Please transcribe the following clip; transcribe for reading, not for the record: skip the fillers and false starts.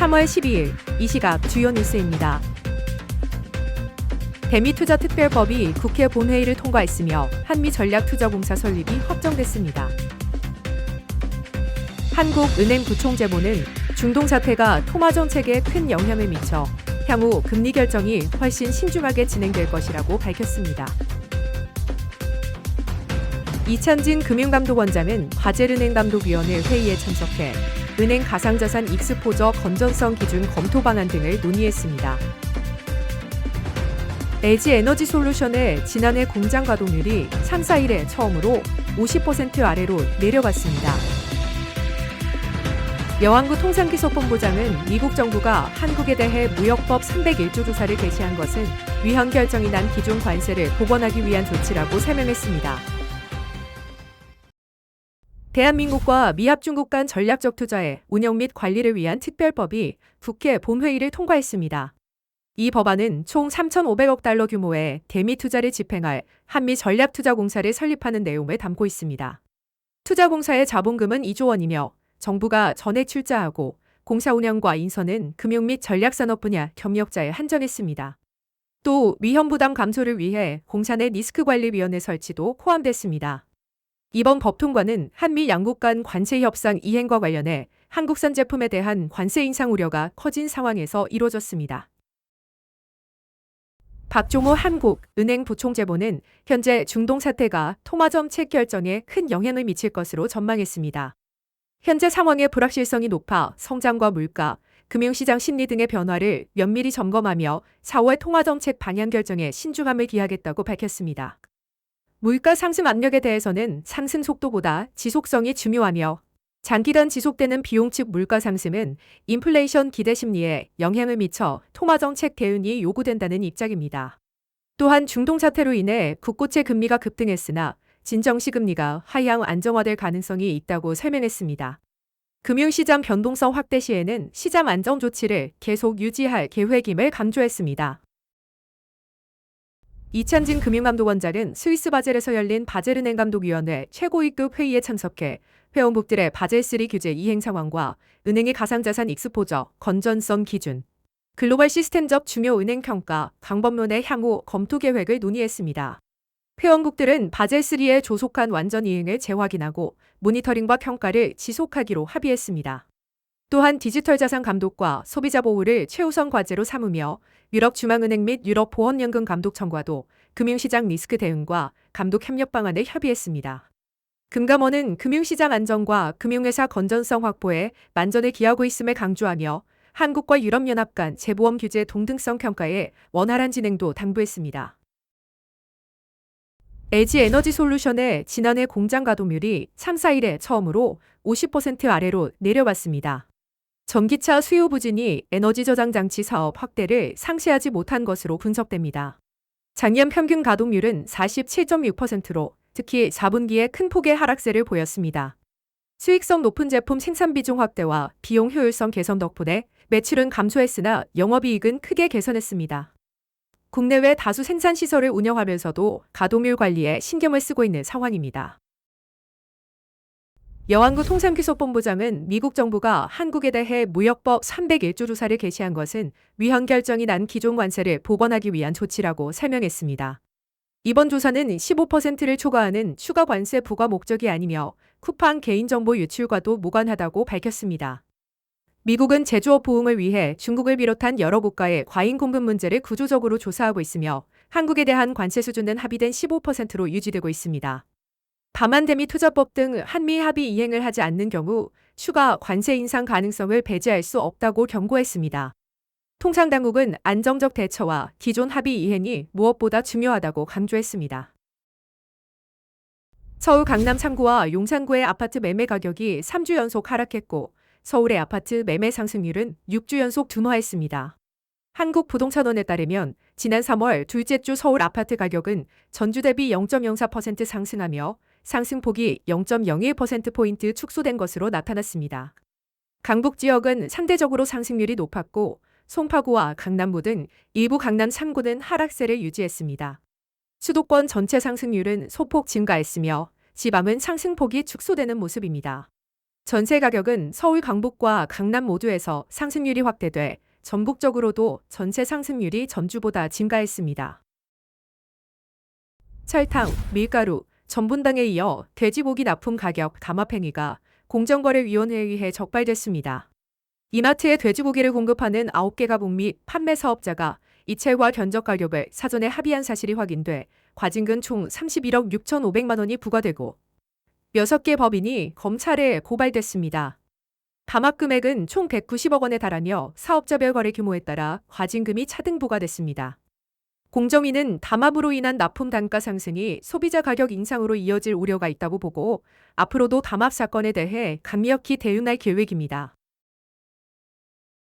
3월 12일 이 시각 주요 뉴스입니다. 대미투자특별법이 국회 본회의를 통과했으며 한미전략투자공사 설립이 확정됐습니다. 한국은행부총재보는 중동 사태가 토마 정책에 큰 영향을 미쳐 향후 금리 결정이 훨씬 신중하게 진행될 것이라고 밝혔습니다. 이찬진 금융감독원장은 바젤은행감독위원회 회의에 참석해 은행 가상자산 익스포저 건전성 기준 검토 방안 등을 논의했습니다. LG에너지솔루션의 지난해 공장 가동률이 3, 4일에 처음으로 50% 아래로 내려갔습니다. 여왕구 통상기소본부장은 미국 정부가 한국에 대해 무역법 301조 조사를 개시한 것은 위헌 결정이 난 기존 관세를 복원하기 위한 조치라고 설명했습니다. 대한민국과 미합중국 간 전략적 투자의 운영 및 관리를 위한 특별법이 국회 본회의를 통과했습니다. 이 법안은 총 3,500억 달러 규모의 대미 투자를 집행할 한미전략투자공사를 설립하는 내용을 담고 있습니다. 투자공사의 자본금은 2조 원이며 정부가 전액 출자하고 공사 운영과 인선은 금융 및 전략산업 분야 경력자에 한정했습니다. 또 위험 부담 감소를 위해 공사 내 리스크관리위원회 설치도 포함됐습니다. 이번 법 통과는 한미 양국 간 관세 협상 이행과 관련해 한국산 제품에 대한 관세 인상 우려가 커진 상황에서 이뤄졌습니다. 박종호 한국은행부총재보는 현재 중동 사태가 토마 정책 결정에 큰 영향을 미칠 것으로 전망했습니다. 현재 상황의 불확실성이 높아 성장과 물가, 금융시장 심리 등의 변화를 면밀히 점검하며 4월 통화정책 방향 결정에 신중함을 기하겠다고 밝혔습니다. 물가 상승 압력에 대해서는 상승 속도보다 지속성이 중요하며 장기간 지속되는 비용 측 물가 상승은 인플레이션 기대 심리에 영향을 미쳐 토마 정책 대응이 요구된다는 입장입니다. 또한 중동 사태로 인해 국고채 금리가 급등했으나 진정시 금리가 하향 안정화될 가능성이 있다고 설명했습니다. 금융시장 변동성 확대 시에는 시장 안정 조치를 계속 유지할 계획임을 강조했습니다. 이찬진 금융감독원장은 스위스 바젤에서 열린 바젤은행감독위원회 최고위급 회의에 참석해 회원국들의 바젤3 규제 이행 상황과 은행의 가상자산 익스포저, 건전성 기준, 글로벌 시스템적 중요 은행 평가, 방법론의 향후 검토 계획을 논의했습니다. 회원국들은 바젤3의 조속한 완전 이행을 재확인하고 모니터링과 평가를 지속하기로 합의했습니다. 또한 디지털 자산 감독과 소비자 보호를 최우선 과제로 삼으며 유럽중앙은행 및 유럽보험연금 감독 청과도 금융시장 리스크 대응과 감독 협력 방안을 협의했습니다. 금감원은 금융시장 안정과 금융회사 건전성 확보에 만전을 기하고 있음을 강조하며 한국과 유럽연합 간 재보험 규제 동등성 평가의 원활한 진행도 당부했습니다. LG에너지솔루션의 지난해 공장 가동률이 3, 4일에 처음으로 50% 아래로 내려갔습니다. 전기차 수요 부진이 에너지 저장 장치 사업 확대를 상쇄하지 못한 것으로 분석됩니다. 작년 평균 가동률은 47.6%로 특히 4분기에 큰 폭의 하락세를 보였습니다. 수익성 높은 제품 생산 비중 확대와 비용 효율성 개선 덕분에 매출은 감소했으나 영업이익은 크게 개선했습니다. 국내외 다수 생산시설을 운영하면서도 가동률 관리에 신경을 쓰고 있는 상황입니다. 여왕구 통상기소본부장은 미국 정부가 한국에 대해 무역법 301조 조사를 개시한 것은 위헌 결정이 난 기존 관세를 복원하기 위한 조치라고 설명했습니다. 이번 조사는 15%를 초과하는 추가 관세 부과 목적이 아니며 쿠팡 개인정보 유출과도 무관하다고 밝혔습니다. 미국은 제조업 보응을 위해 중국을 비롯한 여러 국가의 과잉 공급 문제를 구조적으로 조사하고 있으며 한국에 대한 관세 수준은 합의된 15%로 유지되고 있습니다. 다만 대미투자법 등 한미 합의 이행을 하지 않는 경우 추가 관세 인상 가능성을 배제할 수 없다고 경고했습니다. 통상당국은 안정적 대처와 기존 합의 이행이 무엇보다 중요하다고 강조했습니다. 서울 강남 3구와 용산구의 아파트 매매 가격이 3주 연속 하락했고 서울의 아파트 매매 상승률은 6주 연속 둔화했습니다. 한국부동산원에 따르면 지난 3월 둘째 주 서울 아파트 가격은 전주 대비 0.04% 상승하며 상승폭이 0.01%포인트 축소된 것으로 나타났습니다. 강북 지역은 상대적으로 상승률이 높았고 송파구와 강남구 등 일부 강남 3구는 하락세를 유지했습니다. 수도권 전체 상승률은 소폭 증가했으며 지방은 상승폭이 축소되는 모습입니다. 전세 가격은 서울 강북과 강남 모두에서 상승률이 확대돼 전국적으로도 전세 상승률이 전주보다 증가했습니다. 설탕, 밀가루, 전분당에 이어 돼지고기 납품 가격 담합 행위가 공정거래위원회에 의해 적발됐습니다. 이마트에 돼지고기를 공급하는 9개 가봉 및 판매 사업자가 이체와 견적 가격을 사전에 합의한 사실이 확인돼 과징금 총 31억 6,500만 원이 부과되고 6개 법인이 검찰에 고발됐습니다. 담합 금액은 총 190억 원에 달하며 사업자별 거래 규모에 따라 과징금이 차등 부과됐습니다. 공정위는 담합으로 인한 납품 단가 상승이 소비자 가격 인상으로 이어질 우려가 있다고 보고 앞으로도 담합 사건에 대해 강력히 대응할 계획입니다.